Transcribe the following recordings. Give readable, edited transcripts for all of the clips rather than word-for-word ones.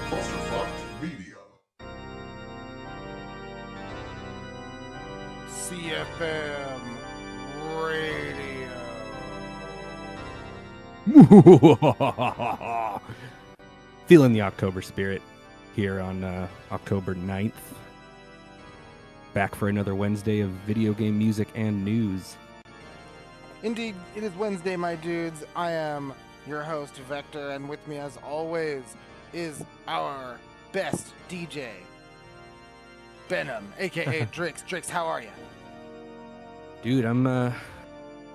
Media. CFM Radio. Feeling the October spirit here on October 9th. Back for another Wednesday of video game music and news. Indeed, it is Wednesday, my dudes. I am your host, Vector, and with me, as always, is our best DJ, Benham, a.k.a. Drix. Drix, how are you? Dude, I'm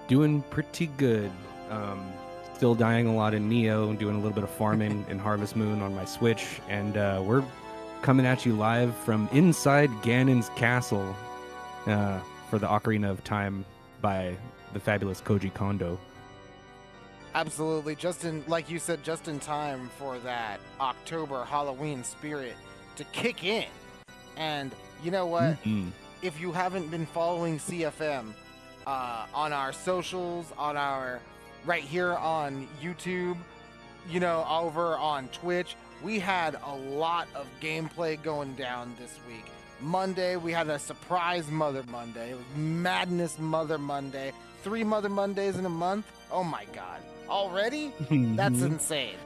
doing pretty good. Still dying a lot in Neo, doing a little bit of farming in Harvest Moon on my Switch, and we're coming at you live from inside Ganon's castle for the Ocarina of Time by the fabulous Koji Kondo. Absolutely, like you said, just in time for that October Halloween spirit to kick in. And you know what? Mm-hmm. If you haven't been following CFM on our socials, right here on YouTube, over on Twitch, we had a lot of gameplay going down this week. Monday, we had a surprise Mother Monday. It was Madness Mother Monday. 3 Mother Mondays in a month? Oh my god. Already? That's insane.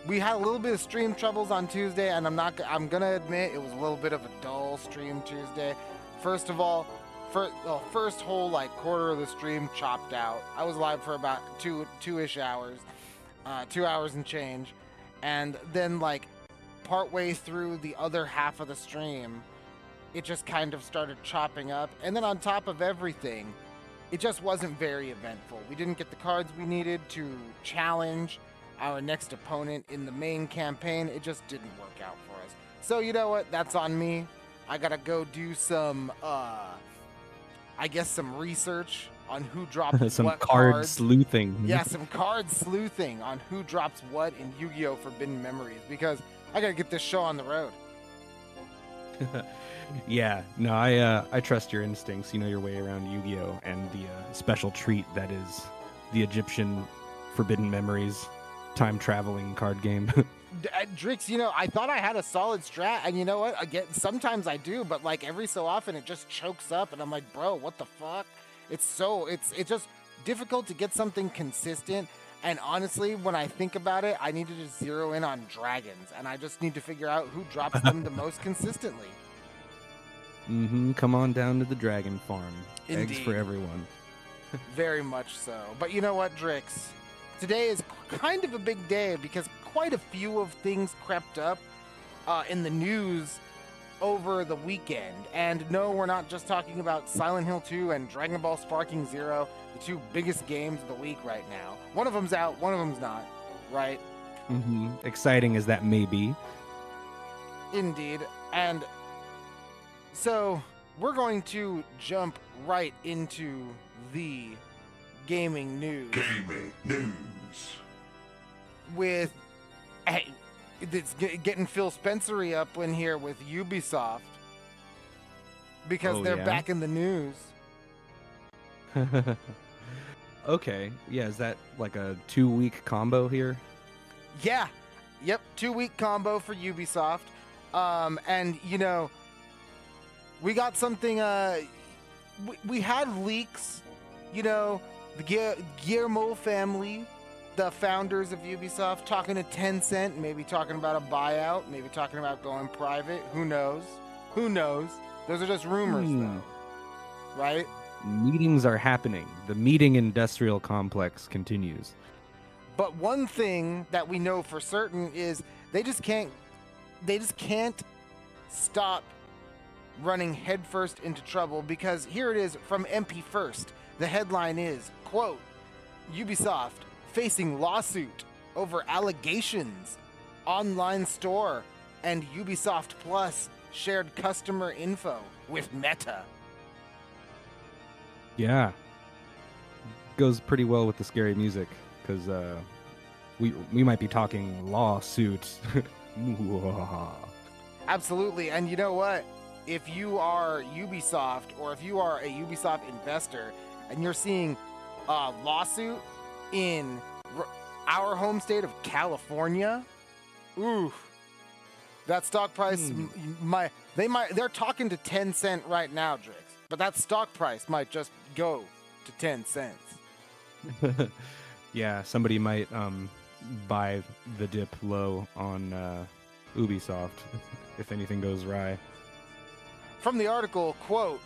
We had a little bit of stream troubles on Tuesday, and I'm gonna admit it was a little bit of a dull stream Tuesday. First of all, first whole quarter of the stream chopped out. I was live for about two-ish hours, 2 hours and change, and then partway through the other half of the stream, it just kind of started chopping up. And then on top of everything, it just wasn't very eventful. We didn't get the cards we needed to challenge our next opponent in the main campaign. It just didn't work out for us. So you know what? That's on me. I gotta go do some, some research on who dropped some what card cards. sleuthing. Yeah, some card sleuthing on who drops what in Yu-Gi-Oh! Forbidden Memories, because I gotta get this show on the road. Yeah, no, I trust your instincts. You know your way around Yu-Gi-Oh! And the special treat that is the Egyptian Forbidden Memories time-traveling card game. Drix, I thought I had a solid strat, and you know what? Again, sometimes I do, but every so often it just chokes up, and I'm like, bro, what the fuck? It's just difficult to get something consistent. And honestly, when I think about it, I need to just zero in on dragons, and I just need to figure out who drops them the most consistently. Come on down to the dragon farm. Indeed. Eggs for everyone. Very much so. But you know what, Drix? Today is kind of a big day because quite a few of things crept up in the news over the weekend. And no, we're not just talking about Silent Hill 2 and Dragon Ball Sparking Zero, the two biggest games of the week right now. One of them's out, one of them's not, right? Exciting as that may be. Indeed. And so we're going to jump right into the gaming news. Gaming news. With, it's getting Phil Spencery up in here with Ubisoft because they're back in the news. Okay, yeah, is that like a 2-week combo here? Yeah, yep, 2-week combo for Ubisoft. And we got something, we had leaks, the Guillermo family, the founders of Ubisoft, talking to Tencent, maybe talking about a buyout, maybe talking about going private. Who knows? Those are just rumors, though. Right? Meetings are happening. The meeting industrial complex continues. But one thing that we know for certain is they just can't stop running headfirst into trouble, because here it is from MP First. The headline is, quote, Ubisoft facing lawsuit over allegations. Online store and Ubisoft Plus shared customer info with Meta. Yeah. Goes pretty well with the scary music, because we might be talking lawsuits. Absolutely. And you know what? If you are Ubisoft, or if you are a Ubisoft investor and you're seeing a lawsuit in our home state of California, ooh, That stock price they're talking to 10 cent right now, Drix. But that stock price might just go to 10 cents. Yeah, somebody might buy the dip low on Ubisoft if anything goes awry. From the article, quote,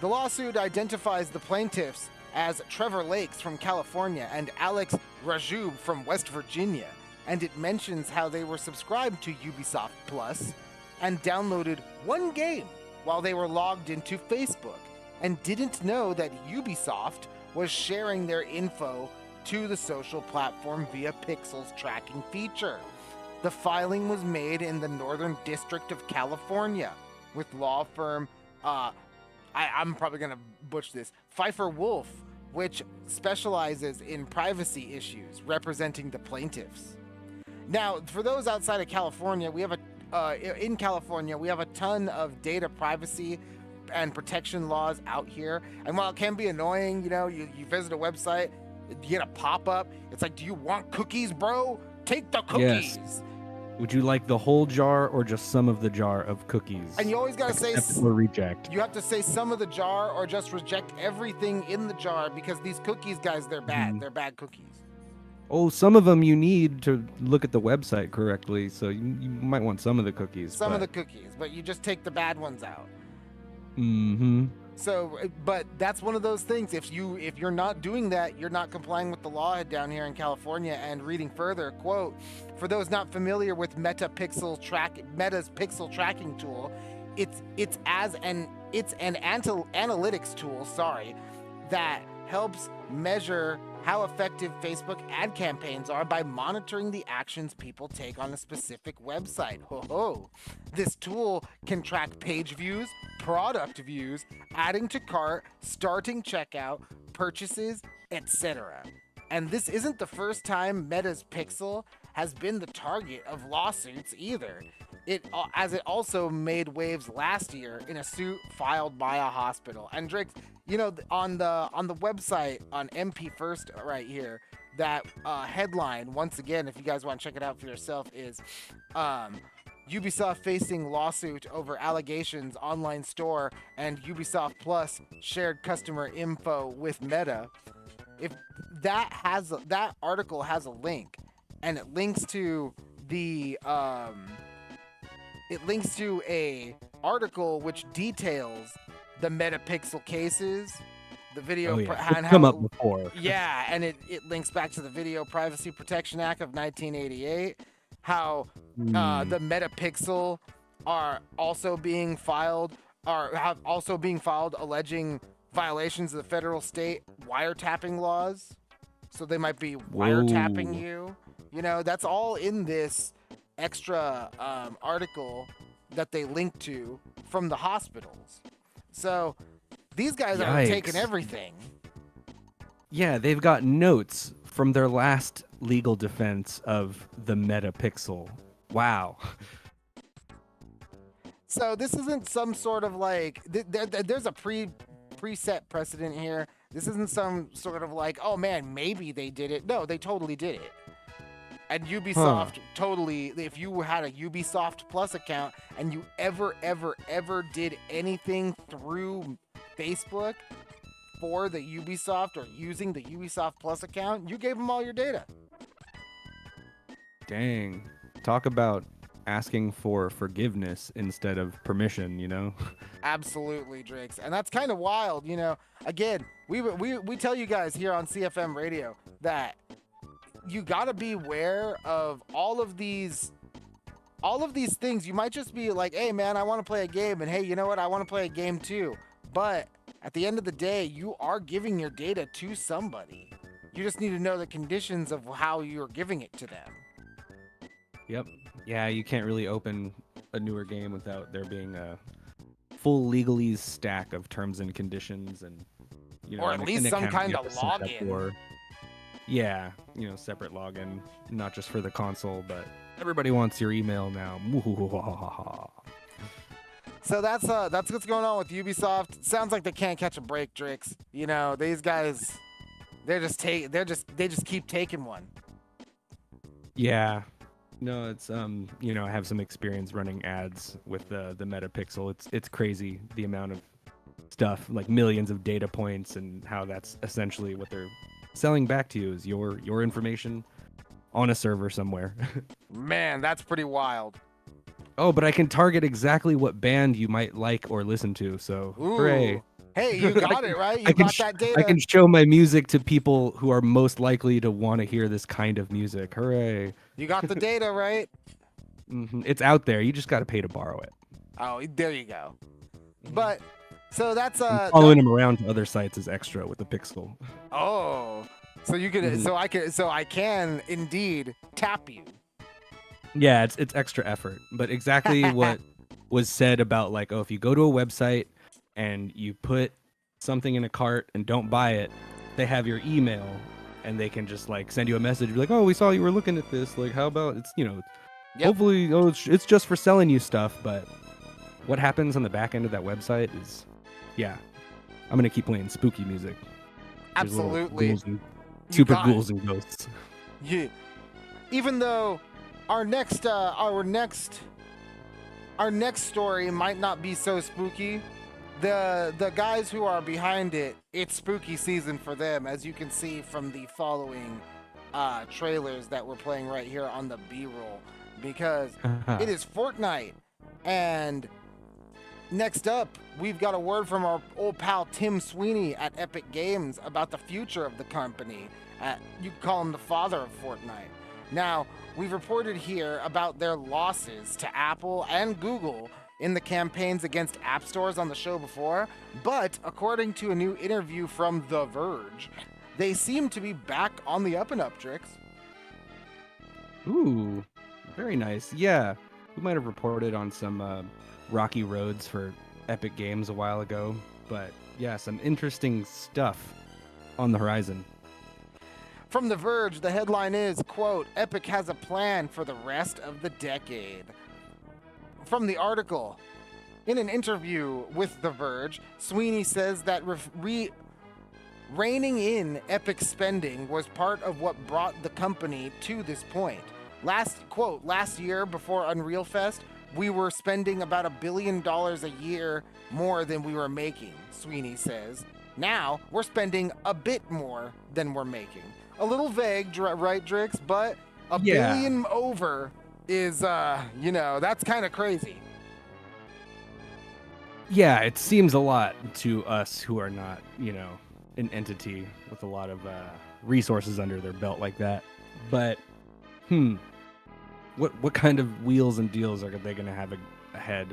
the lawsuit identifies the plaintiffs as Trevor Lakes from California and Alex Rajoub from West Virginia, and it mentions how they were subscribed to Ubisoft Plus and downloaded one game while they were logged into Facebook and didn't know that Ubisoft was sharing their info to the social platform via Pixel's tracking feature. The filing was made in the Northern District of California with law firm, I'm probably going to butcher this, Pfeiffer Wolf, which specializes in privacy issues representing the plaintiffs. Now, for those outside of California, we have in California, we have a ton of data privacy and protection laws out here. And while it can be annoying, you visit a website, you get a pop-up. It's like, do you want cookies, bro? Take the cookies. Yes. Would you like the whole jar or just some of the jar of cookies? And you always got to say... or reject. You have to say some of the jar or just reject everything in the jar because these cookies, guys, they're bad. They're bad cookies. Oh, some of them you need to look at the website correctly, so you might want some of the cookies. Some of the cookies, but you just take the bad ones out. Mm-hmm. So, but that's one of those things. If you're not doing that, you're not complying with the law down here in California. And reading further, quote, for those not familiar with Meta's pixel tracking tool, it's an analytics tool, that helps measure how effective Facebook ad campaigns are by monitoring the actions people take on a specific website. This tool can track page views, product views, adding to cart, starting checkout, purchases, etc. And this isn't the first time Meta's Pixel has been the target of lawsuits either. As it also made waves last year in a suit filed by a hospital. And Drake, on the website on MP First right here, that headline, once again, if you guys want to check it out for yourself, is Ubisoft facing lawsuit over allegations online store and Ubisoft Plus shared customer info with Meta. If that article has a link, and it links to the a article which details the Metapixel cases, the video it's come up before. Yeah, and it links back to the Video Privacy Protection Act of 1988, how the Metapixel are also being filed alleging violations of the federal state wiretapping laws. So they might be wiretapping you. That's all in this extra article that they link to from the hospitals. So these guys are taking everything. Yeah, they've got notes from their last legal defense of the Metapixel. Wow. So this isn't some sort of there's a preset precedent here. This isn't some sort of oh man, maybe they did it. No, they totally did it. And Ubisoft totally, if you had a Ubisoft Plus account and you ever did anything through Facebook for the Ubisoft or using the Ubisoft Plus account, you gave them all your data. Dang. Talk about asking for forgiveness instead of permission, Absolutely, Drakes. And that's kind of wild, Again, we tell you guys here on CFM Radio that you gotta be aware of all of these things. You might just be like, hey man, I want to play a game, and hey, you know what, I want to play a game too. But at the end of the day, you are giving your data to somebody. You just need to know the conditions of how you're giving it to them. Yep. Yeah, you can't really open a newer game without there being a full legalese stack of terms and conditions, and or at least some kind of login. Yeah, separate login, not just for the console, but everybody wants your email now. So that's what's going on with Ubisoft. Sounds like they can't catch a break, Drix. These guys, they just keep taking one. Yeah, No, it's I have some experience running ads with the Metapixel. It's crazy the amount of stuff, like millions of data points, and how that's essentially what they're selling back to you is your information on a server somewhere. Man, that's pretty wild. Oh, but I can target exactly what band you might like or listen to. So, hooray. Ooh. Hey, you got it, right? You got that data. I can show my music to people who are most likely to want to hear this kind of music. Hooray. You got the data, right? It's out there. You just got to pay to borrow it. Oh, there you go. But so that's following him around to other sites is extra with the Pixel. Oh. So you could so I can indeed tap you. Yeah, it's extra effort. But exactly what was said about, like, oh, if you go to a website and you put something in a cart and don't buy it, they have your email and they can just like send you a message, be like, oh, we saw you were looking at this, like, how about it's hopefully it's just for selling you stuff. But what happens on the back end of that website is I'm gonna keep playing spooky music. Absolutely. Super ghouls and ghosts. Yeah. Even though our next story might not be so spooky, the guys who are behind it, it's spooky season for them, as you can see from the following trailers that we're playing right here on the B-roll, because it is Fortnite. And next up, we've got a word from our old pal Tim Sweeney at Epicgames about the future of the company. You can call him the father of Fortnite. Now, we've reported here about their losses to Apple and Google in the campaigns against app stores on the show before, but according to a new interview from The Verge, they seem to be back on the up and up, Drix. Ooh, very nice. Yeah, we might have reported on some rocky roads for Epicgames a while ago, but yeah, some interesting stuff on the horizon. From The Verge, the headline is, quote, Epic has a plan for the rest of the decade. From the article, in an interview with The Verge, Sweeney says that reining in Epic spending was part of what brought the company to this point. Last year before Unreal Fest, we were spending about $1 billion a year more than we were making, Sweeney says. Now, we're spending a bit more than we're making. A little vague, right, Drix? But $1 billion over is, that's kind of crazy. Yeah, it seems a lot to us who are not, an entity with a lot of resources under their belt like that. But, what kind of wheels and deals are they going to have ahead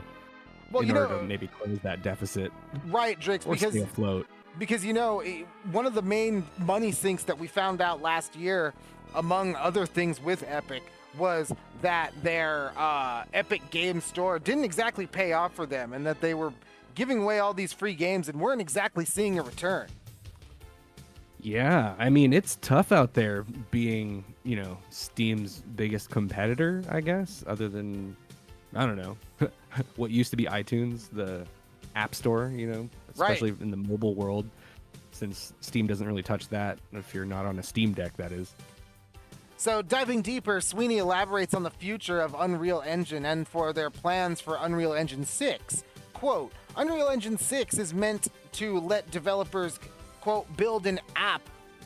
in order to maybe close that deficit? Right, Drix, or stay afloat? Because, one of the main money sinks that we found out last year, among other things with Epic, was that their Epic Games Store didn't exactly pay off for them, and that they were giving away all these free games and weren't exactly seeing a return. Yeah, I mean, it's tough out there being, Steam's biggest competitor, I guess, other than, I don't know, what used to be iTunes, the App Store, especially in the mobile world, since Steam doesn't really touch that, if you're not on a Steam Deck, that is. So diving deeper, Sweeney elaborates on the future of Unreal Engine and for their plans for Unreal Engine 6. Quote, Unreal Engine 6 is meant to let developers, quote, build an app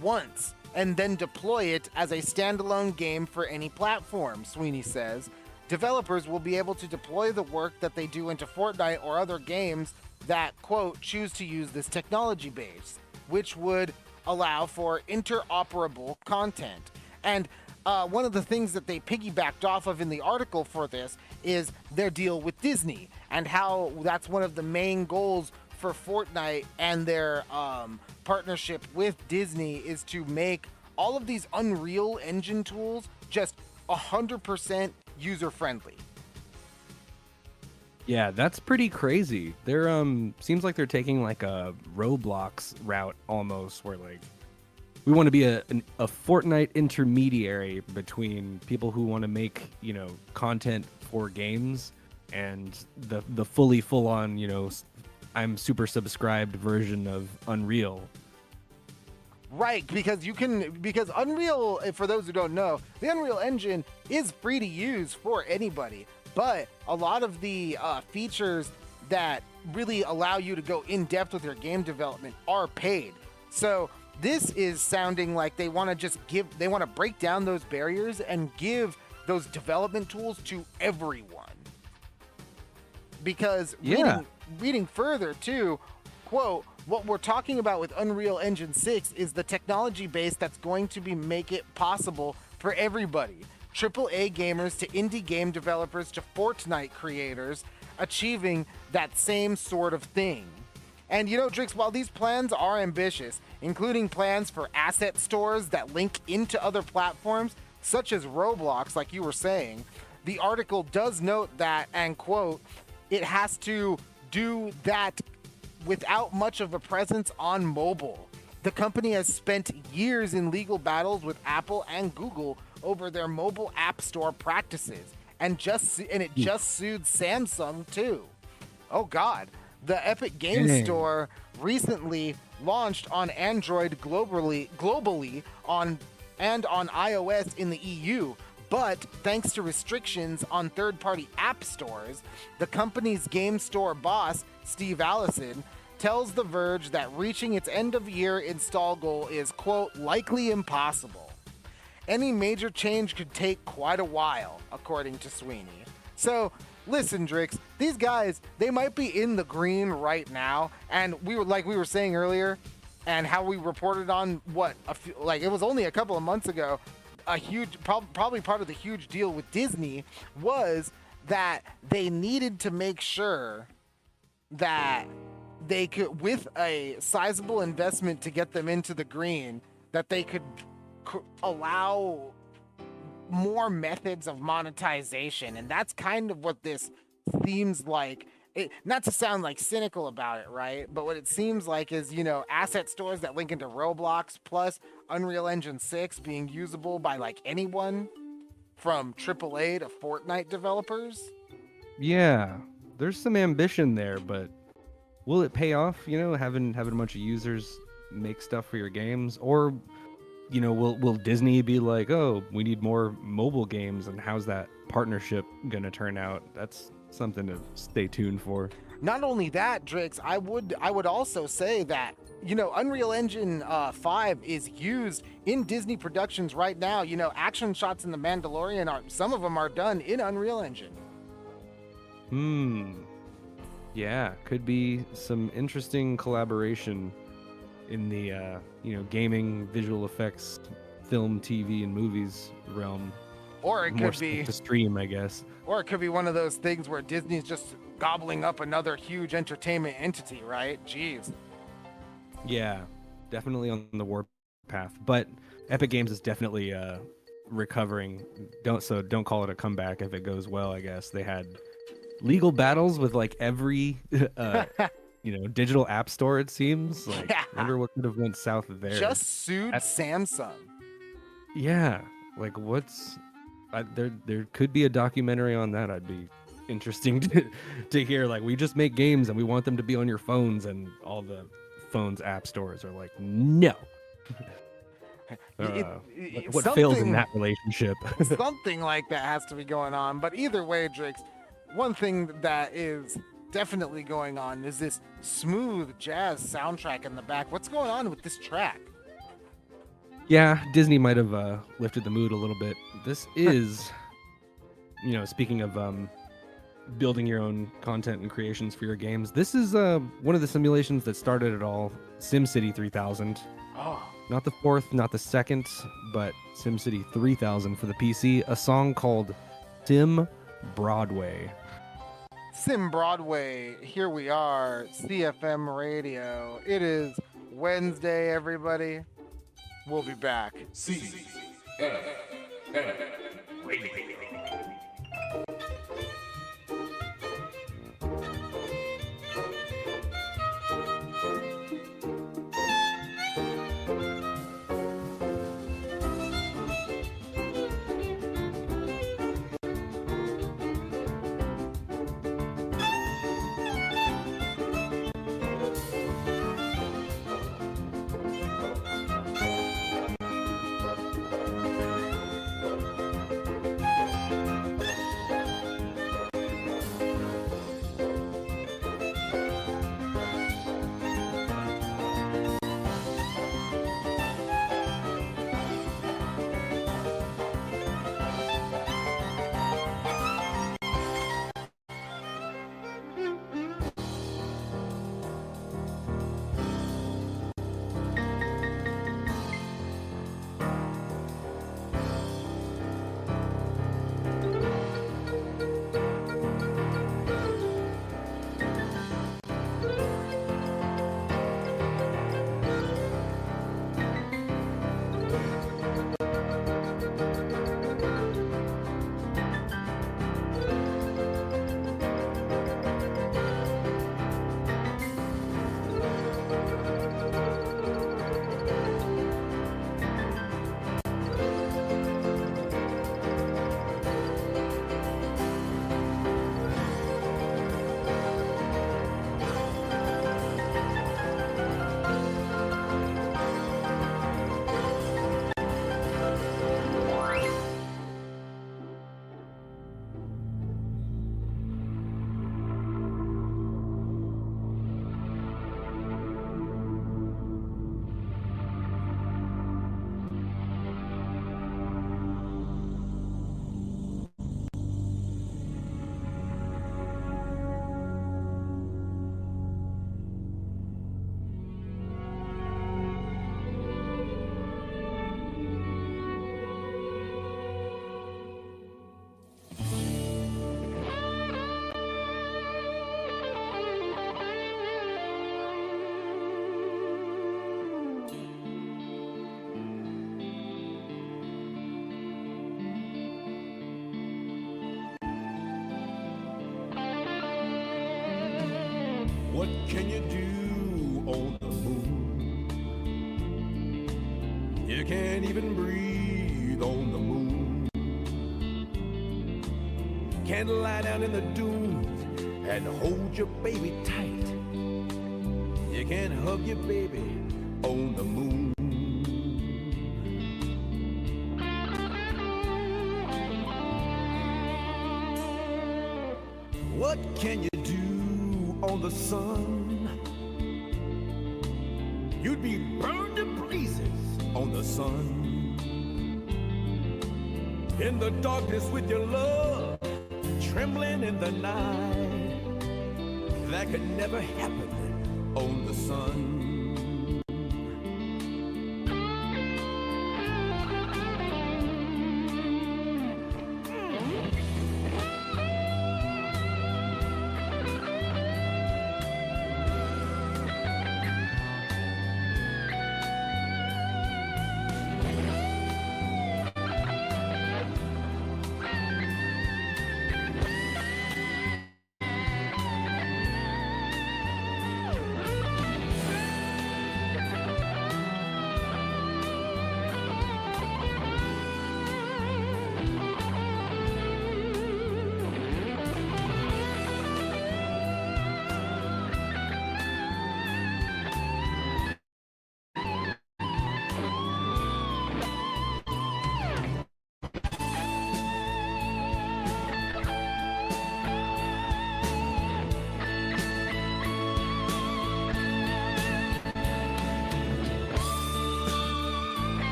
once and then deploy it as a standalone game for any platform, Sweeney says. Developers will be able to deploy the work that they do into Fortnite or other games that, quote, choose to use this technology base, which would allow for interoperable content. And one of the things that they piggybacked off of in the article for this is their deal with Disney and how that's one of the main goals for Fortnite and their partnership with Disney is to make all of these Unreal Engine tools just 100% user-friendly. Yeah, that's pretty crazy. They're seems like they're taking like a Roblox route almost, where like we want to be a Fortnite intermediary between people who want to make, content for games and the full on, I'm super subscribed version of Unreal. Right, because Unreal, for those who don't know, the Unreal Engine is free to use for anybody, but a lot of the features that really allow you to go in depth with your game development are paid. So this is sounding like they want to break down those barriers and give those development tools to everyone. Because reading further too, quote, what we're talking about with Unreal Engine 6 is the technology base that's going to make it possible for everybody. AAA gamers to indie game developers to Fortnite creators achieving that same sort of thing. And Drix, while these plans are ambitious, including plans for asset stores that link into other platforms, such as Roblox, like you were saying, the article does note that, and quote, it has to do that without much of a presence on mobile. The company has spent years in legal battles with Apple and Google over their mobile app store practices, and it just sued Samsung too. Oh God. The Epicgames store recently launched on Android globally on iOS in the EU, but thanks to restrictions on third-party app stores, the company's game store boss, Steve Allison, tells The Verge that reaching its end-of-year install goal is, quote, likely impossible. Any major change could take quite a while, according to Sweeney. So, listen, Drix, these guys, they might be in the green right now, and we were saying earlier, and how we reported on it was only a couple of months ago, a huge, probably part of the huge deal with Disney was that they needed to make sure that they could, with a sizable investment to get them into the green, that they could allow more methods of monetization. And that's kind of what this seems like. Not to sound like cynical about it, right? But what it seems like is, asset stores that link into Roblox plus Unreal Engine 6 being usable by like anyone from AAA to Fortnite developers. Yeah, there's some ambition there, but will it pay off, having a bunch of users make stuff for your games? Or, will Disney be like, oh, we need more mobile games, and how's that partnership going to turn out? That's something to stay tuned for. Not only that, Drix, I would also say that, Unreal Engine 5 is used in Disney productions right now. Action shots in The Mandalorian, some of them are done in Unreal Engine. Yeah, could be some interesting collaboration in the gaming, visual effects, film, TV, and movies realm. Or it could be to stream, I guess. Or it could be one of those things where Disney's just gobbling up another huge entertainment entity, right? Jeez. Yeah, definitely on the warp path. But Epicgames is definitely recovering. Don't call it a comeback if it goes well, I guess. They had legal battles with like every digital app store, it seems. Like, yeah. Wonder what could have went south there. Just sued Samsung. Yeah, like there could be a documentary on that. I'd be interesting to hear. Like, we just make games and we want them to be on your phones, and all the phones app stores are like, no. What failed in that relationship? Something like that has to be going on. But either way, Drix, one thing that is definitely going on is this smooth jazz soundtrack in the back. What's going on with this track? Yeah, Disney might have lifted the mood a little bit. This is, speaking of building your own content and creations for your games, this is one of the simulations that started it all, SimCity 3000. Oh. Not the fourth, not the second, but SimCity 3000 for the PC, a song called Sim Broadway. Sim Broadway, here we are, CFM Radio. It is Wednesday, everybody. We'll be back. CFM Radio. What can you do on the moon? You can't even breathe on the moon. Can't lie down in the dunes and hold your baby tight. You can't hug your baby on the moon. What can you do on the sun? You'd be burned to blazes on the sun. In the darkness with your love, trembling in the night. That could never happen on the sun.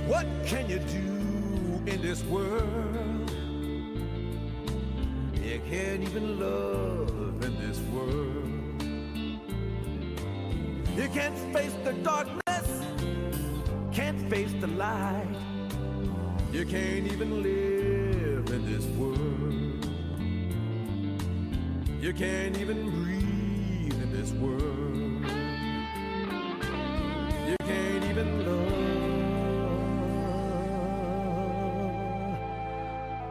What can you do in this world? You can't even love in this world. You can't face the darkness, can't face the light. You can't even live in this world. You can't even breathe in this world. You can't even love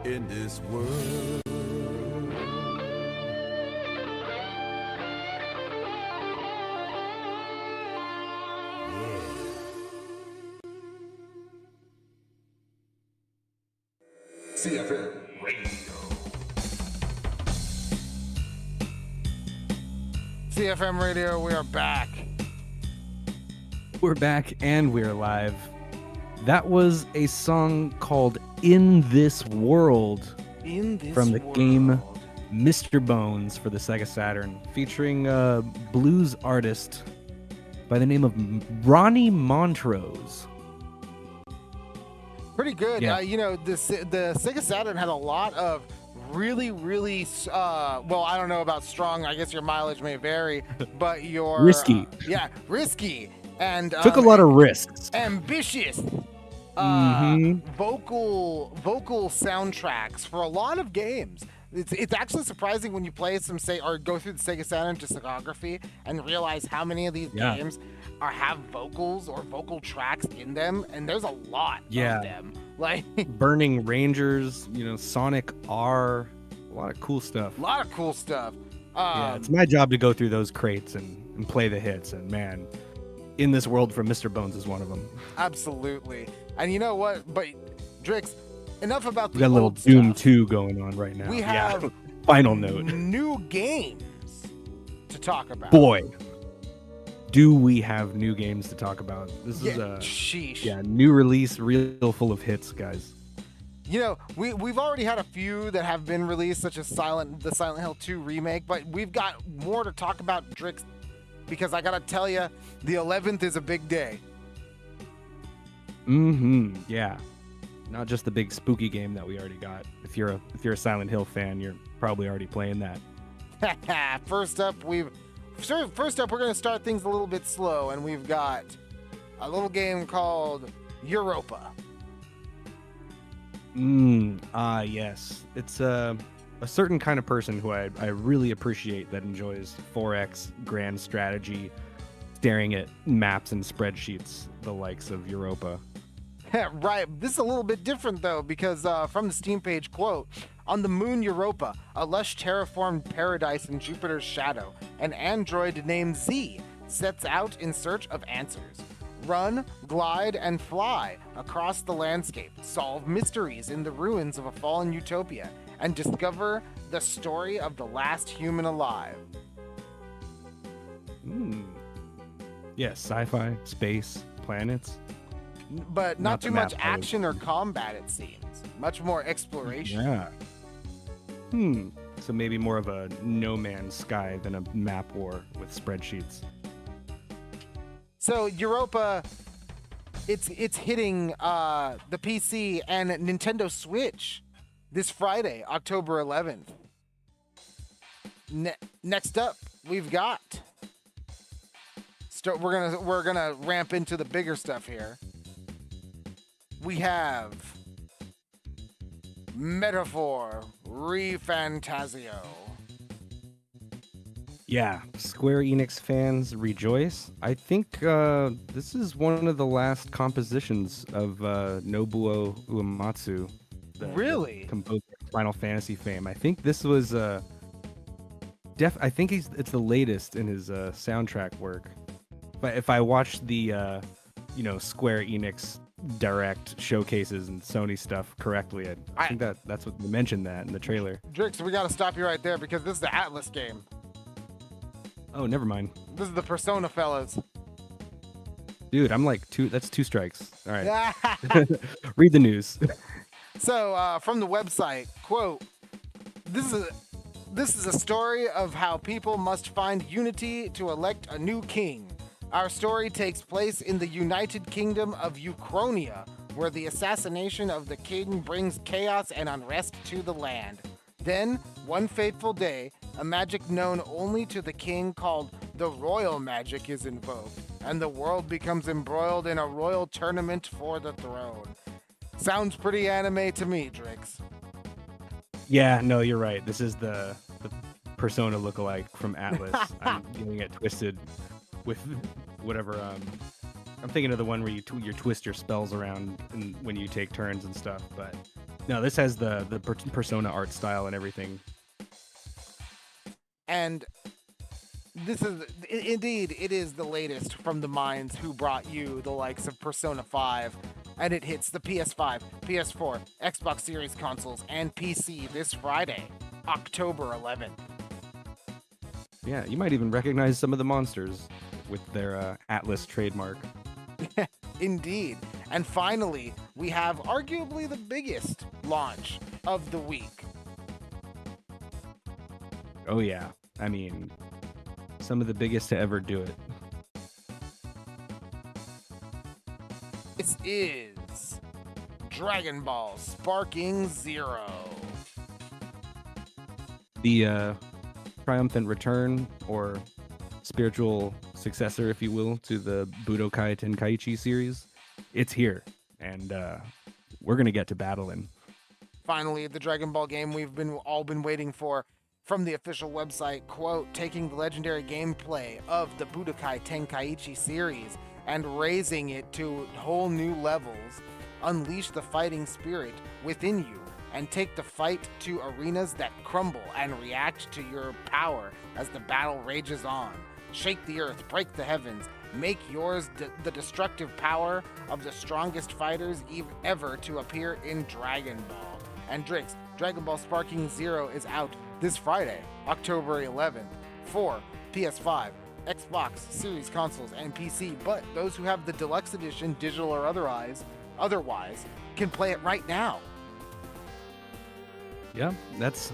in this world. CFM Radio. CFM Radio, we are back. We're back and we're live. That was a song called In This World from the game Mr. Bones for the Sega Saturn, featuring a blues artist by the name of Ronnie Montrose. Pretty good. Yeah. The Sega Saturn had a lot of really, well, I don't know about strong. I guess your mileage may vary, but your Risky. Risky. And Took a lot of risks. Ambitious. Vocal soundtracks for a lot of games. It's actually surprising when you play or go through the Sega Saturn discography and realize how many of these games have vocals or vocal tracks in them, and there's a lot of them. Like Burning Rangers, Sonic R, a lot of cool stuff. It's my job to go through those crates and play the hits, and man, In This World from Mr. Bones is one of them. Absolutely. And you know what? But Drix, enough about the We got a little old Doom stuff. 2 going on right now. We have Final note. new games to talk about. Boy, do we have new games to talk about. This is sheesh. New release, real full of hits, guys. We've already had a few that have been released, such as the Silent Hill 2 remake, but we've got more to talk about, Drix, because I gotta tell you, the 11th is a big day. Yeah. Not just the big spooky game that we already got. If you're a Silent Hill fan, you're probably already playing that. First up, we're going to start things a little bit slow, and we've got a little game called Europa. Yes. It's a certain kind of person who I really appreciate that enjoys 4X grand strategy staring at maps and spreadsheets, the likes of Europa. Right. This is a little bit different, though, because from the Steam page, quote, on the moon Europa, a lush terraformed paradise in Jupiter's shadow, an android named Z sets out in search of answers. Run, glide, and fly across the landscape, solve mysteries in the ruins of a fallen utopia, and discover the story of the last human alive. Yes, sci-fi, space, planets. But not the too much map, action or combat, it seems. Much more exploration. Yeah. So maybe more of a No Man's Sky than a map war with spreadsheets. So Europa, it's hitting the PC and Nintendoswitch this Friday, October 11th. Next up, we've got. We're gonna ramp into the bigger stuff here. We have Metaphor ReFantazio. Yeah, Square Enix fans rejoice. I think this is one of the last compositions of Nobuo Uematsu. Really? The composer of Final Fantasy fame. I think this was I think it's the latest in his soundtrack work. But if I watched the Square Enix Direct showcases and Sony stuff correctly, I think that's what they mentioned that in the trailer. Drix, we gotta stop you right there because this is the Atlas game. Oh, never mind. This is the Persona fellas. Dude, I'm like that's two strikes. All right. Read the news. So, from the website, quote, this is a story of how people must find unity to elect a new king. Our story takes place in the United Kingdom of Uchronia, where the assassination of the king brings chaos and unrest to the land. Then, one fateful day, a magic known only to the king called the royal magic is invoked, and the world becomes embroiled in a royal tournament for the throne. Sounds pretty anime to me, Drix. Yeah, no, you're right. This is the Persona lookalike from Atlas. I'm getting it twisted with whatever. I'm thinking of the one where you twist your spells around when you take turns and stuff. But no, this has the Persona art style and everything. And this is indeed, it is the latest from the minds who brought you the likes of Persona 5, and it hits the PS5, PS4, Xbox Series consoles, and PC this Friday, October 11th. Yeah, you might even recognize some of the monsters with their Atlas trademark. Indeed. And finally, we have arguably the biggest launch of the week. Oh yeah, I mean, some of the biggest to ever do it. This is Dragon Ball Sparking Zero. The triumphant return, or spiritual successor, if you will, to the Budokai Tenkaichi series. It's here, and we're gonna get to battling. Finally, the Dragon Ball game we've all been waiting for. From the official website, quote, taking the legendary gameplay of the Budokai Tenkaichi series and raising it to whole new levels. Unleash the fighting spirit within you and take the fight to arenas that crumble and react to your power as the battle rages on. Shake the earth, break the heavens, make yours the destructive power of the strongest fighters ever to appear in Dragon Ball. And Drix, Dragon Ball Sparking Zero is out this Friday, October 11th, for PS5, Xbox Series consoles, and PC, but those who have the deluxe edition, digital or otherwise, can play it right now. Yeah, that's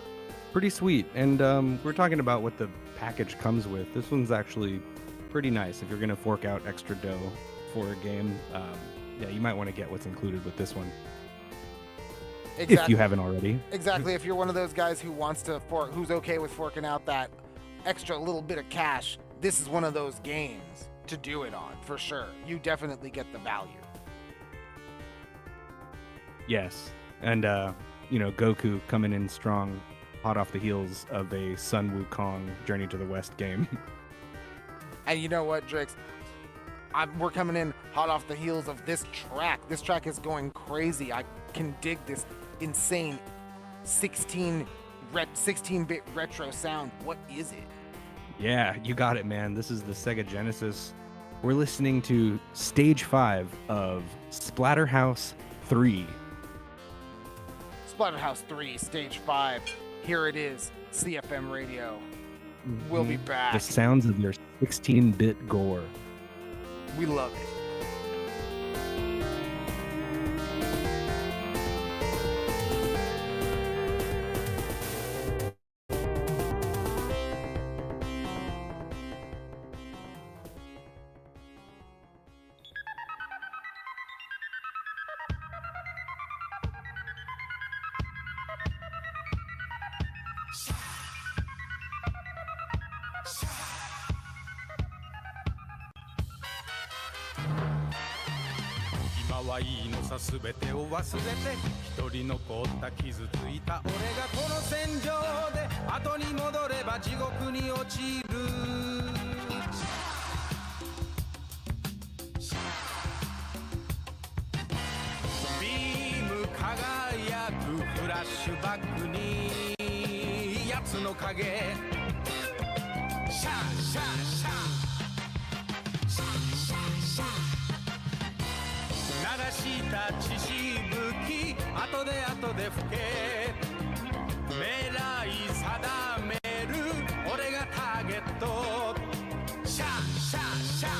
pretty sweet. And we're talking about what the package comes with. This one's actually pretty nice. If you're going to fork out extra dough for a game, yeah, you might want to get what's included with this one. Exactly. If you haven't already. Exactly. If you're one of those guys who wants to who's okay with forking out that extra little bit of cash, this is one of those games to do it on, for sure. You definitely get the value. Yes. And, Goku coming in strong, hot off the heels of a Sun Wukong Journey to the West game. And you know what, Drix? we're coming in hot off the heels of this track. This track is going crazy. I can dig this insane 16-bit retro sound. What is it? Yeah, you got it, man. This is the Sega Genesis. We're listening to Stage 5 of Splatterhouse 3. Splatterhouse 3, Stage 5. Here it is, CFM Radio. We'll be back. The sounds of your 16-bit gore. We love it. はいいのさ全てを忘れて一人残った傷ついた俺がこの戦場で後に戻れば地獄に落ちるビーム輝くフラッシュバックに奴の影シャーシャーシャーシャーシャーシャーシャー流した血しぶき後で吹け狙い定める俺がターゲットシャーシャーシャー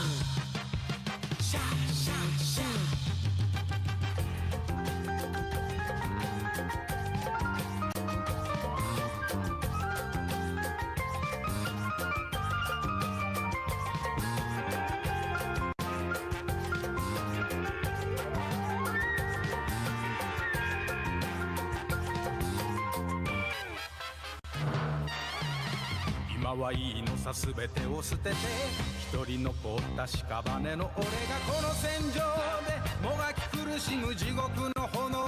シャーシャーシャー今はいいのさ全てを捨てて一人残った屍の俺がこの戦場でもがき苦しむ地獄の炎を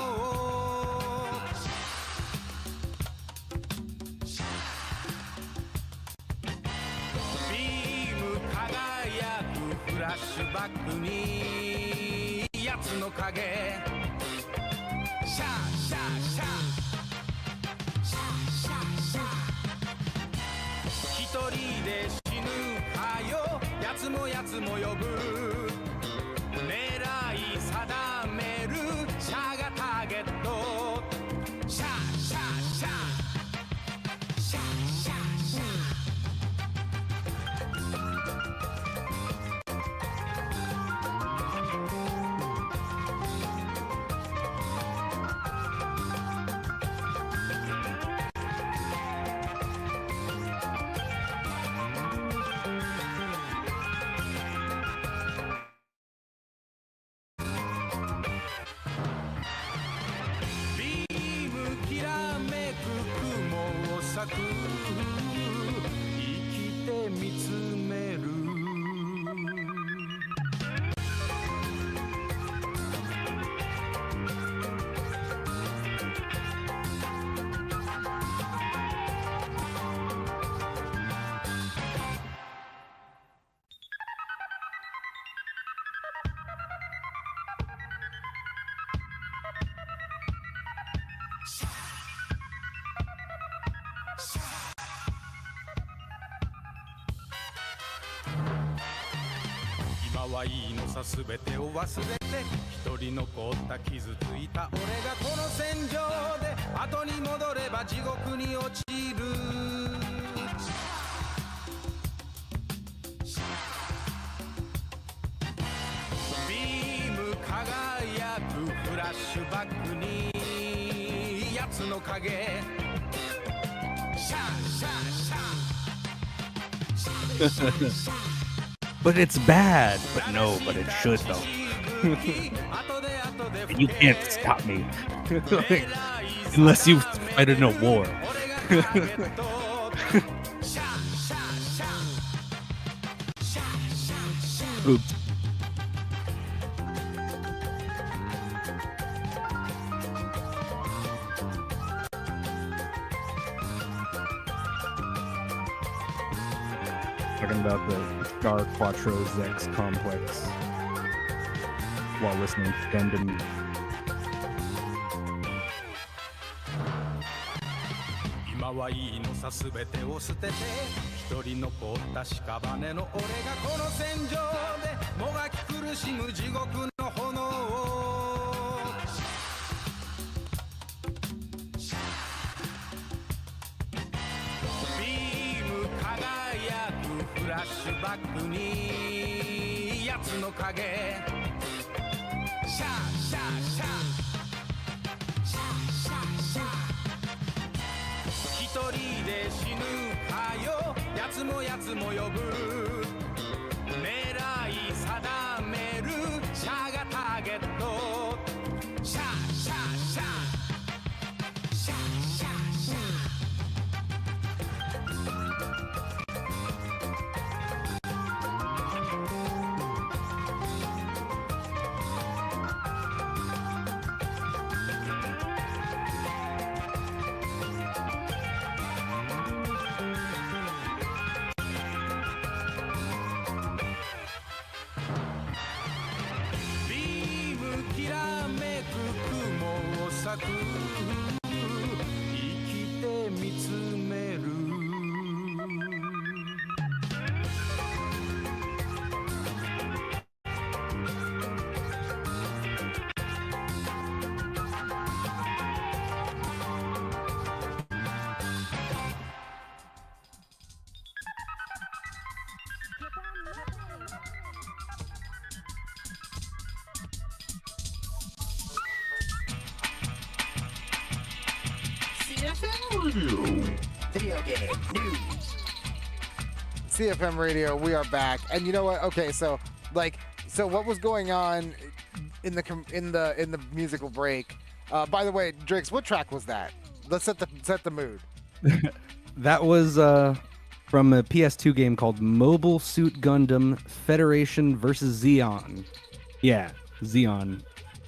ビーム輝くフラッシュバックに奴の影シャーシャーシャーシャーシャーシャー一人で死ぬかよ奴も呼ぶ狙い定めるシャーがターゲットシャーシャーシャーシャーシャーシャー生きて見つめる今はいいのさ全てを忘れて一人残った傷ついた俺がこの戦場で後に戻れば地獄に落ちるビーム輝くフラッシュバックに奴の影シャーシャーシャーBut it's bad. But no, but it should though. And you can't stop me. Like, unless you fight in a war. Oops. talking about the Star Quattro Zex complex while listening to Gundam. Video game news. CFM Radio, we are back. And you know what? Okay, so what was going on in the musical break? By the way, Drix, what track was that? Let's set the mood. That was from a PS2 game called Mobile Suit Gundam Federation vs. Zeon. Yeah, Zeon.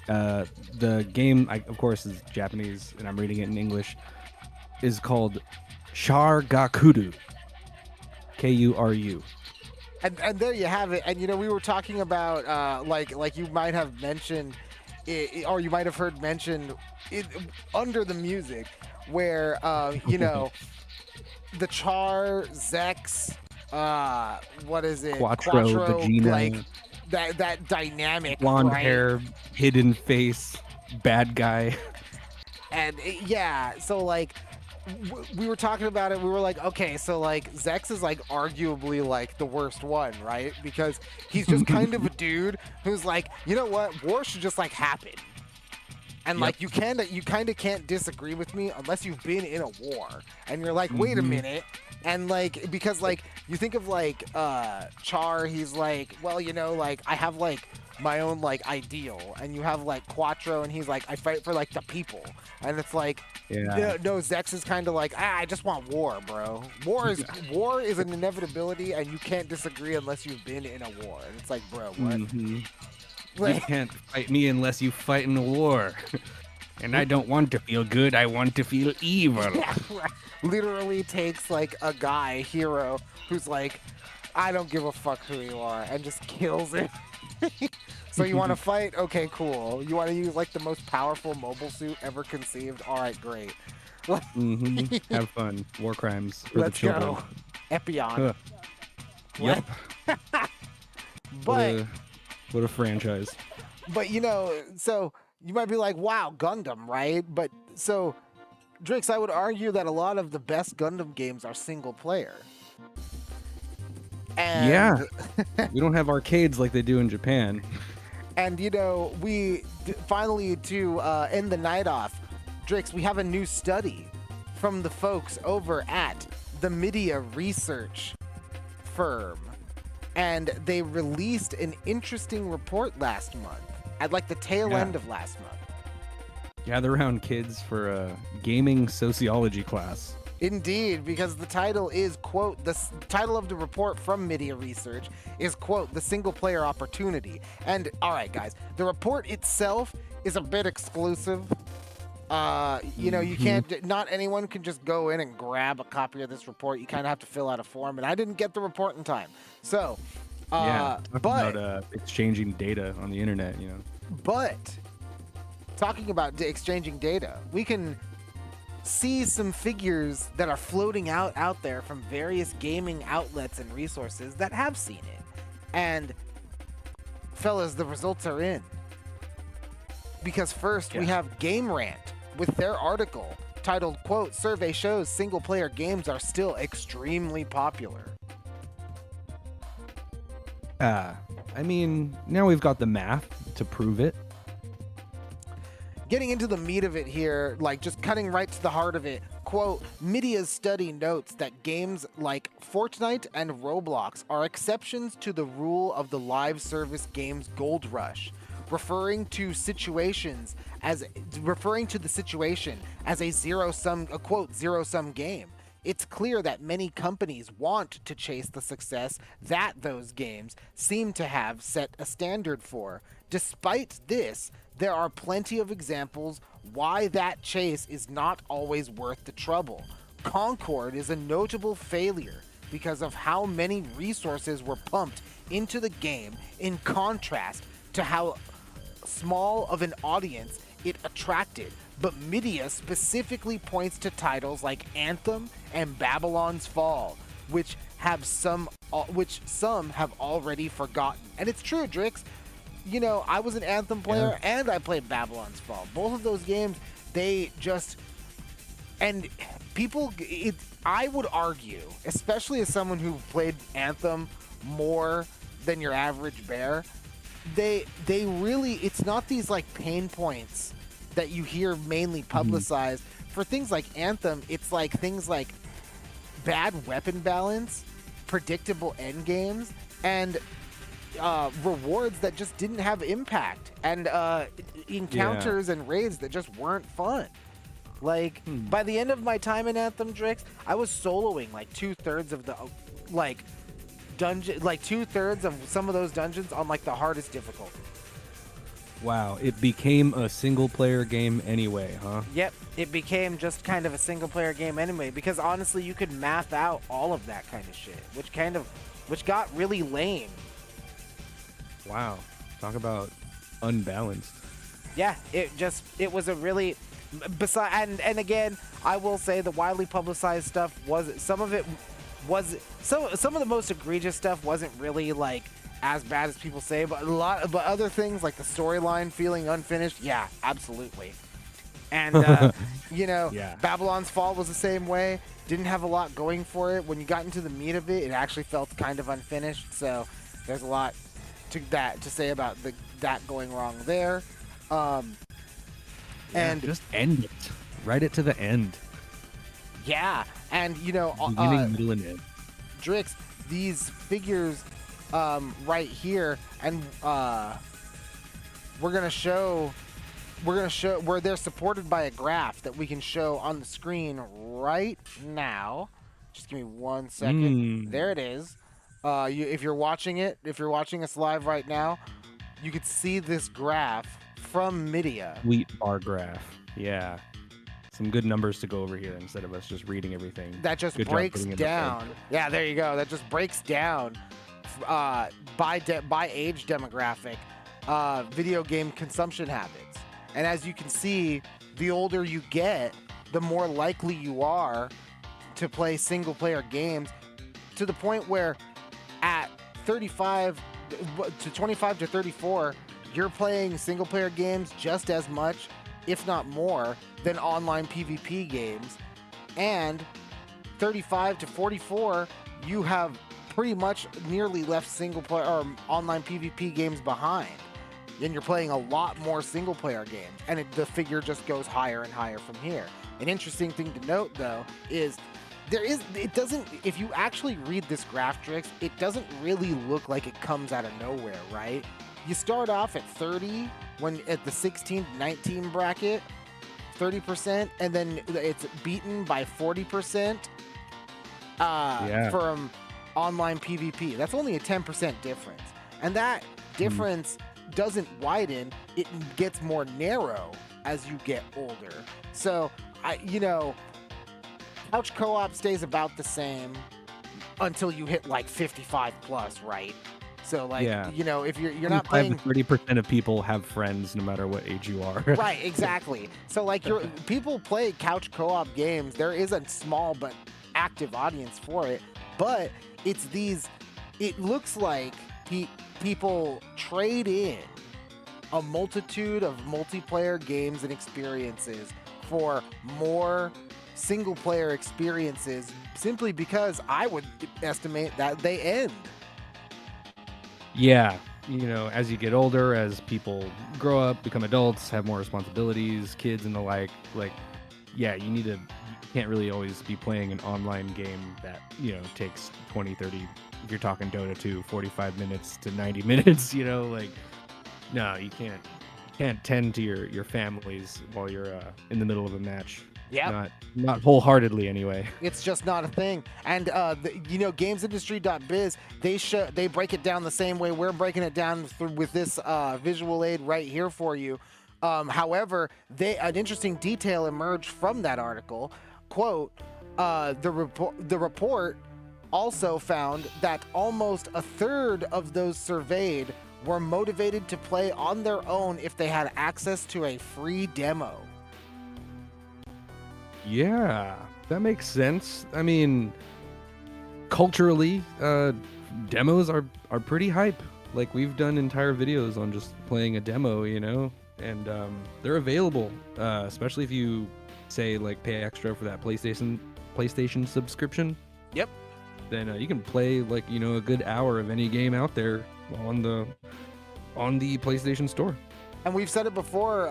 The game, of course, is Japanese, and I'm reading it in English, is called Shargakuru. Kuru. And there you have it. And you know, we were talking about like you might have mentioned it, or you might have heard mentioned it, under the music, where you know, the Char, Zex, what is it? Quattro, Vegeta, like that dynamic, blonde right? hair, hidden face, bad guy. And yeah, so like we were talking about it. We were like, okay, so like Zex is like arguably like the worst one, right? Because he's just kind of a dude who's like, you know what, war should just like happen. And like you kind of can't disagree with me unless you've been in a war. And you're like, wait a minute. And like, because like you think of like Char, he's like, well, you know, like I have like my own like ideal. And you have like Quattro, and he's like, I fight for like the people. And it's like, no, Zex is kind of like, I just want war, bro. War is an inevitability, and you can't disagree unless you've been in a war. And it's like, bro, what? You can't fight me unless you fight in a war. And I don't want to feel good, I want to feel evil. Literally takes like a guy, hero, who's like, I don't give a fuck who you are, and just kills him. So you want to fight? Okay, cool. You want to use like the most powerful mobile suit ever conceived? All right, great. Have fun. War crimes for Let's the children. go. Epion. Yep. But what a franchise. But you know, so you might be like, wow, Gundam, right? But so, Drix, I would argue that a lot of the best Gundam games are single player. And yeah. We don't have arcades like they do in Japan. And you know, finally to end the night off, Drix, we have a new study from the folks over at the media research firm. And they released an interesting report last month, at like the tail end of last month. Gather around, kids, for a gaming sociology class. Indeed, because the title is, quote, the title of the report from Media Research is, quote, the single player opportunity. And all right, guys, the report itself is a bit exclusive. You can't. Not anyone can just go in and grab a copy of this report. You kind of have to fill out a form, and I didn't get the report in time. So, talking but about exchanging data on the internet, But talking about exchanging data, we can see some figures that are floating out there from various gaming outlets and resources that have seen it. And fellas, the results are in. Because first we have Game Rant with their article titled, quote, "Survey shows single-player games are still extremely popular." Now we've got the math to prove it. Getting into the meat of it here, like just cutting right to the heart of it, quote, "Media's study notes that games like Fortnite and Roblox are exceptions to the rule of the live service games gold rush, referring to the situation as a zero-sum game. It's clear that many companies want to chase the success that those games seem to have set a standard for. Despite this, there are plenty of examples why that chase is not always worth the trouble. Concord is a notable failure because of how many resources were pumped into the game in contrast to how small of an audience it attracted. But media specifically points to titles like Anthem and Babylon's Fall, which some have already forgotten." And it's true, Drix. I was an Anthem player and I played Babylon's Fall. Both of those games, I would argue, especially as someone who played Anthem more than your average bear, they really, it's not these like pain points that you hear mainly publicized. For things like Anthem, it's like things like bad weapon balance, predictable end games, and rewards that just didn't have impact, and encounters and raids that just weren't fun. Like, by the end of my time in Anthem, Drix, I was soloing like 2/3 of the dungeon, like 2/3 of some of those dungeons on like the hardest difficulty. Wow, it became a single-player game anyway, huh? Yep, it became just kind of a single-player game anyway, because honestly, you could math out all of that kind of shit, which got really lame. Wow, talk about unbalanced. Yeah, it was a really, and again, I will say the widely publicized stuff some of the most egregious stuff wasn't really like as bad as people say, but other things like the storyline feeling unfinished, yeah, absolutely. And Babylon's Fall was the same way. Didn't have a lot going for it. When you got into the meat of it, it actually felt kind of unfinished. So there's a lot to say about that going wrong there. And just end it. Write it to the end. Yeah, and beginning, middle, and end. Drix, these figures right here, and we're gonna show where they're supported by a graph that we can show on the screen right now. Just give me 1 second. There it is. If you're watching us live right now, you could see this graph from Media. Sweet bar graph. Yeah. Some good numbers to go over here instead of us just reading everything. That just breaks down. Yeah, there you go. That just breaks down by age demographic, video game consumption habits. And as you can see, the older you get, the more likely you are to play single-player games, to the point where at 25 to 34, you're playing single-player games just as much, if not more, than online PvP games. And 35 to 44, you have pretty much nearly left single-player or online PvP games behind. And you're playing a lot more single-player games. And the figure just goes higher and higher from here. An interesting thing to note, though, is if you actually read this graph, Drix, it doesn't really look like it comes out of nowhere, right? You start off at 30 when at the 16 to 19 bracket, 30%, and then it's beaten by 40% from online PvP. That's only a 10% difference. And that difference doesn't widen, it gets more narrow as you get older. So, couch co-op stays about the same until you hit like 55 plus, right? So like, Yeah. if you're not playing 30% of people have friends no matter what age you are. right, exactly. So like people play couch co-op games. There is a small but active audience for it, but it looks like people trade in a multitude of multiplayer games and experiences for more single player experiences, simply because I would estimate that they end. Yeah, as you get older, as people grow up, become adults, have more responsibilities, kids and the like, you can't really always be playing an online game that, takes 20, 30, if you're talking Dota 2, 45 minutes to 90 minutes, no, you can't tend to your families while you're in the middle of a match. Yeah. Not wholeheartily anyway. It's just not a thing. And gamesindustry.biz, they break it down the same way we're breaking it down with this visual aid right here for you. However, an interesting detail emerged from that article. Quote, the report also found that almost a third of those surveyed were motivated to play on their own if they had access to a free demo. Yeah, that makes sense. I mean, culturally, demos are pretty hype. Like, we've done entire videos on just playing a demo, and they're available, especially if you say like pay extra for that PlayStation subscription. Yep. Then you can play like a good hour of any game out there on the PlayStation Store. And we've said it before,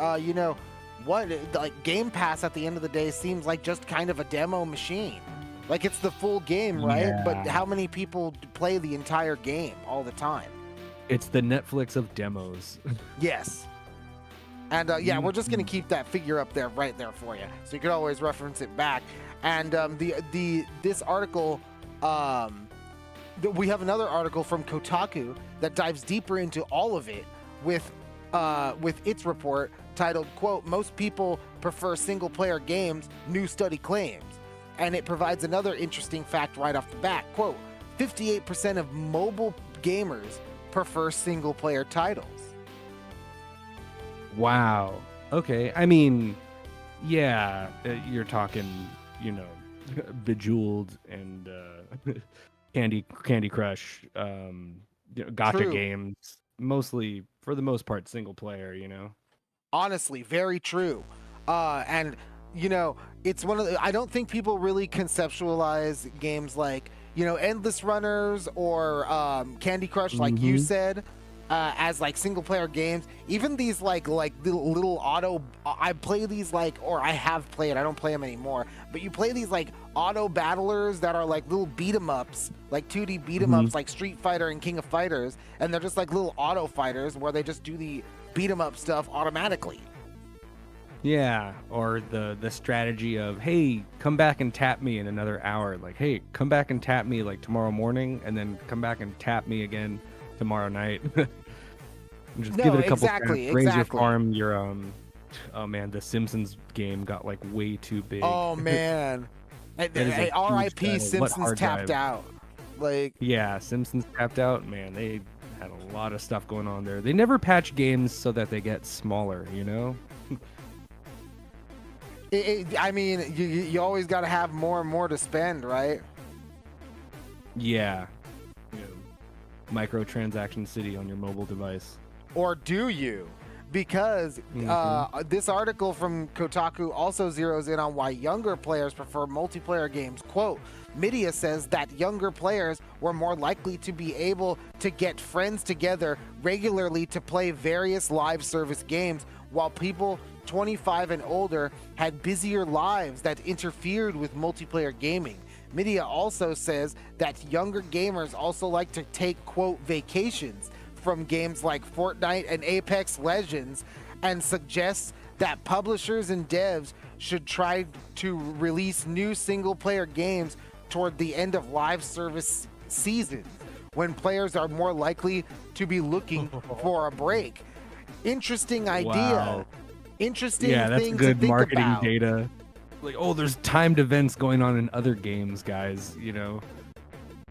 Game Pass at the end of the day seems like just kind of a demo machine. Like, it's the full game, right? Yeah. But how many people play the entire game all the time? It's the Netflix of demos. Yes. And we're just going to keep that figure up there, right there for you. So you can always reference it back. And this article, we have another article from Kotaku that dives deeper into all of it with its report titled, quote, "Most people prefer single-player games, new study claims." And it provides another interesting fact right off the bat. Quote, 58% of mobile gamers prefer single-player titles. Wow. Okay. I mean, yeah, you're talking, Bejeweled and Candy Crush, gacha True. games, mostly, for the most part, single player, Honestly, very true. And it's one of the, I don't think people really conceptualize games like, Endless Runners or Candy Crush, like you said, as like single player games. Even these like little auto, I play these or I have played, I don't play them anymore, but you play these like auto battlers that are like little beat 'em ups, like 2D beat 'em ups, like Street Fighter and King of Fighters, and they're just like little auto fighters where they just do the beat 'em up stuff automatically. Yeah, or the strategy of, hey, come back and tap me in another hour. Like, hey, come back and tap me like tomorrow morning, and then come back and tap me again tomorrow night. Just give it a couple exactly, taps, raise your exactly. farm. Your oh man, the Simpsons game got like way too big. Oh man, That is a huge R.I.P. title. What Simpsons hard tapped drive. out. Like, Yeah, Simpsons tapped out. Man, they had a lot of stuff going on there. They never patch games so that they get smaller, I mean, you always got to have more and more to spend, right? Yeah. Microtransaction city on your mobile device. Or do you? Because this article from Kotaku also zeroes in on why younger players prefer multiplayer games. Quote, media says that younger players were more likely to be able to get friends together regularly to play various live service games, while people 25 and older had busier lives that interfered with multiplayer gaming. Media also says that younger gamers also like to take, quote, vacations from games like Fortnite and Apex Legends, and suggests that publishers and devs should try to release new single-player games toward the end of live service seasons, when players are more likely to be looking for a break. Interesting idea. Wow. interesting Yeah, that's thing good to think marketing about. data. Like, oh, there's timed events going on in other games, guys. You know,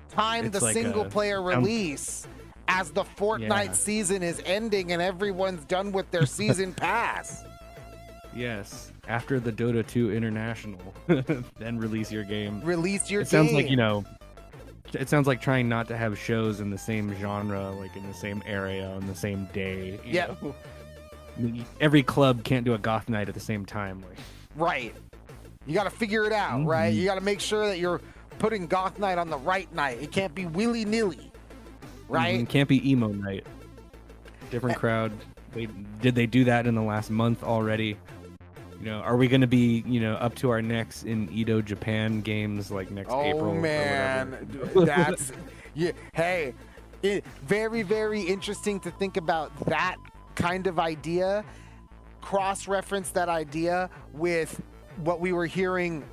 Time It's the like single player sounds- release as the Fortnite Yeah. season is ending and everyone's done with their season pass. yes. After the Dota 2 International, then release your game. Release your It sounds game. like, you know, it sounds like trying not to have shows in the same genre, like in the same area on the same day. you Yeah. know? Every club can't do a goth night at the same time. Like, Right. You got to figure it out, right? You got to make sure that you're putting Goth Night on the right night. It can't be willy-nilly, right? Can't be emo night. Different crowd. Did they do that in the last month already? You know, are we going to be, you know, up to our necks in Edo Japan games like next April? Oh, or man. whatever? That's... yeah. Hey, very, very interesting to think about that kind of idea. Cross-reference that idea with what we were hearing,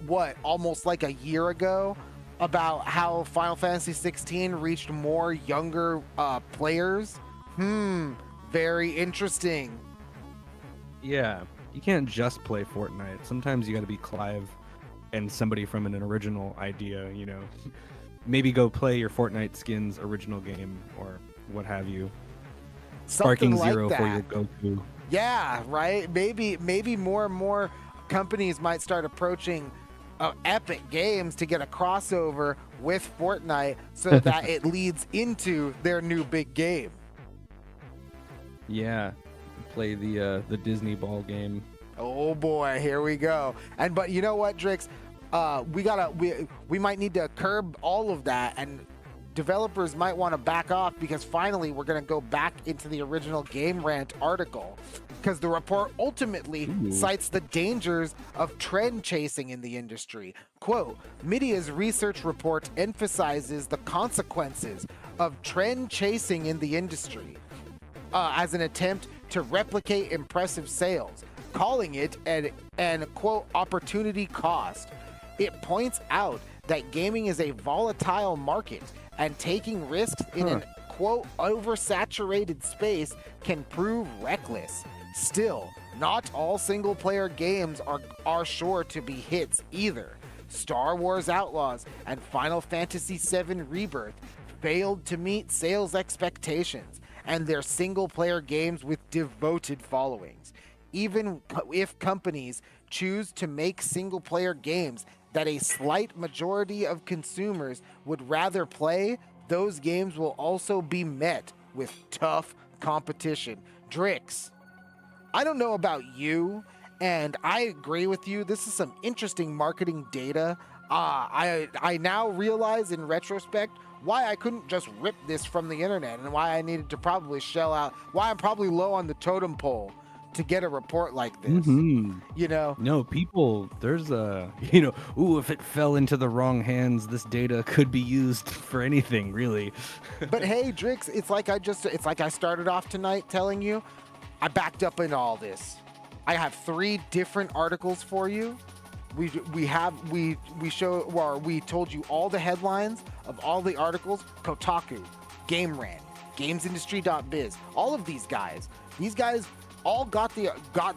almost like a year ago, about how Final Fantasy 16 reached more younger players. Very interesting. Yeah, you can't just play Fortnite. Sometimes you got to be Clive and somebody from an original idea, you know. Maybe go play your Fortnite skins original game or what have you. Something Sparking Zero like for that. your go-to. Yeah, right. Maybe more and more companies might start approaching Epicgames to get a crossover with Fortnite so that it leads into their new big game. Yeah, play the Disney ball game. Oh boy, here we go. But you know what, Drix? We might need to curb all of that, and developers might want to back off because finally we're going to go back into the original Game Rant article, because the report ultimately cites the dangers of trend chasing in the industry. Quote, Media's research report emphasizes the consequences of trend chasing in the industry as an attempt to replicate impressive sales, calling it an quote, opportunity cost. It points out that gaming is a volatile market, and taking risks in an quote, oversaturated space can prove reckless. Still, not all single-player games are sure to be hits either. Star Wars Outlaws and Final Fantasy VII Rebirth failed to meet sales expectations, and they're single-player games with devoted followings. Even if companies choose to make single-player games that a slight majority of consumers would rather play, those games will also be met with tough competition. Drix, I don't know about you, and I agree with you. This is some interesting marketing data. I now realize in retrospect why I couldn't just rip this from the internet, and why I needed to probably shell out, why I'm probably low on the totem pole to get a report like this. You know? No, people, there's you know, if it fell into the wrong hands, this data could be used for anything, really. But hey, Drix, it's like I started off tonight telling you, I backed up in all this. I have 3 different articles for you. We told you all the headlines of all the articles. Kotaku, Game Rant, GamesIndustry.biz, all of these guys all got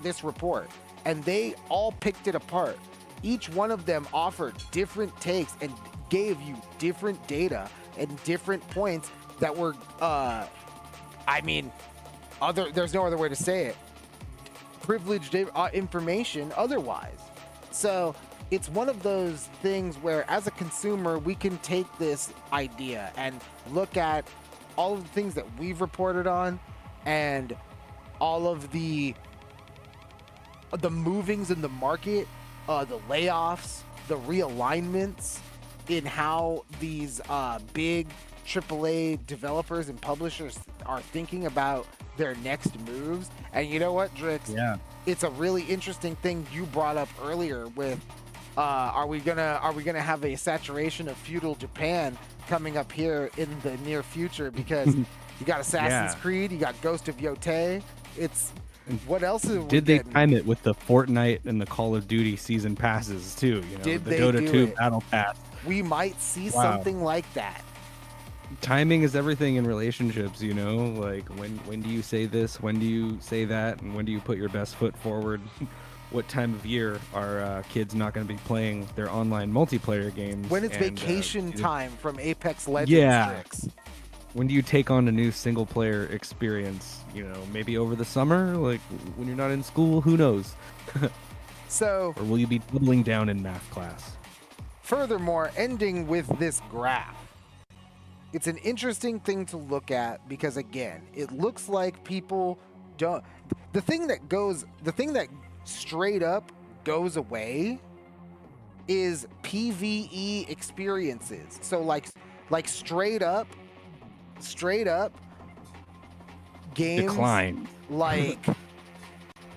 this report, and they all picked it apart. Each one of them offered different takes and gave you different data and different points that were, there's no other way to say it, privileged information otherwise. So it's one of those things where, as a consumer, we can take this idea and look at all of the things that we've reported on and all of the movings in the market, the layoffs, the realignments in how these big AAA developers and publishers are thinking about their next moves. And you know what, Drix? Yeah. It's a really interesting thing you brought up earlier with are we gonna have a saturation of feudal Japan coming up here in the near future, because you got Assassin's Creed, you got Ghost of Yotei. It's what else is Did they time it with the Fortnite and the Call of Duty season passes too? You know, Did the they Dota do 2 it? Battle Pass. We might see Wow. something like that. timing is everything in relationships, you know? Like, when do you say this? When do you say that? And when do you put your best foot forward? What time of year are kids not going to be playing their online multiplayer games? When it's vacation time from Apex Legends tricks. When do you take on a new single player experience? You know, maybe over the summer, like when you're not in school, who knows? So, or will you be doubling down in math class? Furthermore, ending with this graph. It's an interesting thing to look at because, again, it looks like people don't. The thing that straight up goes away is PvE experiences. So, like straight up games decline. Like.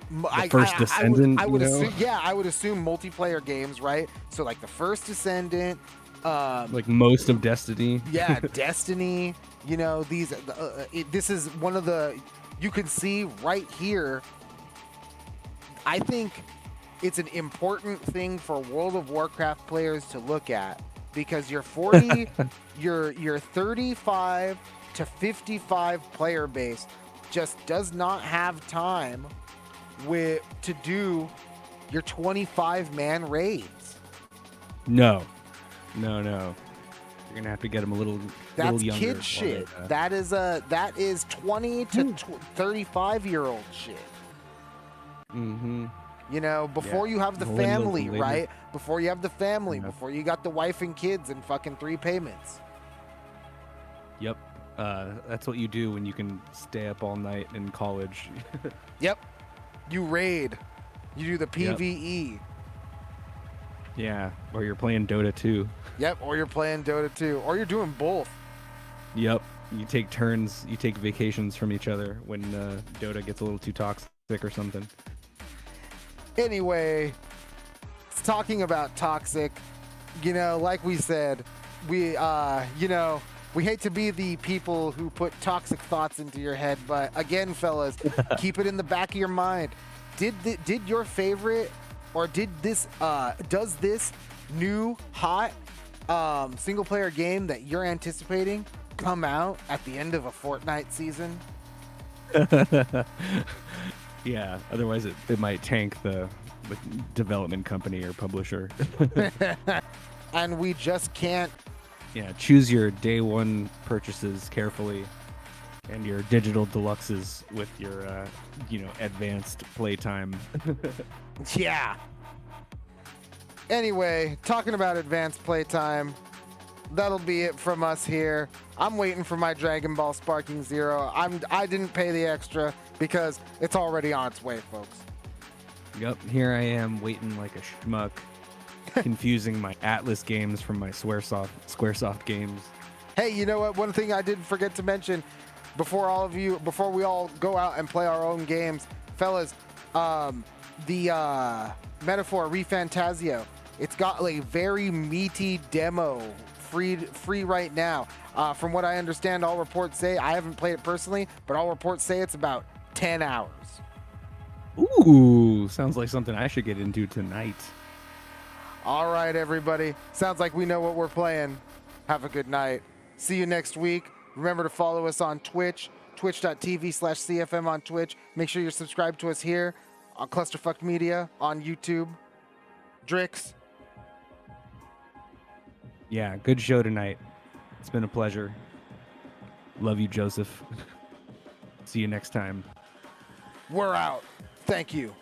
The first Descendant, I would assume, yeah, I would assume multiplayer games, right? So like the first Descendant, like most of Destiny. Yeah, Destiny. You know, this is one of the, you can see right here. I think it's an important thing for World of Warcraft players to look at because your 40, your 35 to 55 player base just does not have time to do your 25-man raids. No. You're gonna have to get them a little That's younger. kid shit. That is 20 to 35-year-old shit. Mm-hmm. You know, before you have the family, right? Before you have the family, Yeah. before you got the wife and kids and fucking 3 payments. Yep. That's what you do when you can stay up all night in college. Yep. You raid. You do the PvE. Yeah, or you're playing Dota 2. Yep, or you're playing Dota 2. Or you're doing both. Yep. You take turns, you take vacations from each other when Dota gets a little too toxic or something. Anyway, it's talking about toxic. You know, like we said, we hate to be the people who put toxic thoughts into your head, but again, fellas, keep it in the back of your mind. Did your favorite, or does this new hot single player game that you're anticipating come out at the end of a Fortnite season? Yeah, otherwise it might tank the development company or publisher. And we just can't. Yeah, choose your day one purchases carefully, and your digital deluxes with your, advanced playtime. Yeah. Anyway, talking about advanced playtime, that'll be it from us here. I'm waiting for my Dragon Ball Sparking Zero. I didn't pay the extra because it's already on its way, folks. Yep, here I am waiting like a schmuck, confusing my Atlas games from my Squaresoft games. Hey, you know what? One thing I did forget to mention before we all go out and play our own games, fellas, the Metaphor ReFantazio, it's got a very meaty demo free right now. From what I understand, all reports say, I haven't played it personally, but all reports say it's about 10 hours. Ooh, sounds like something I should get into tonight. All right, everybody. Sounds like we know what we're playing. Have a good night. See you next week. Remember to follow us on Twitch, twitch.tv/CFM on Twitch. Make sure you're subscribed to us here on Clusterfuck Media on YouTube. Drix. Yeah, good show tonight. It's been a pleasure. Love you, Joseph. See you next time. We're out. Thank you.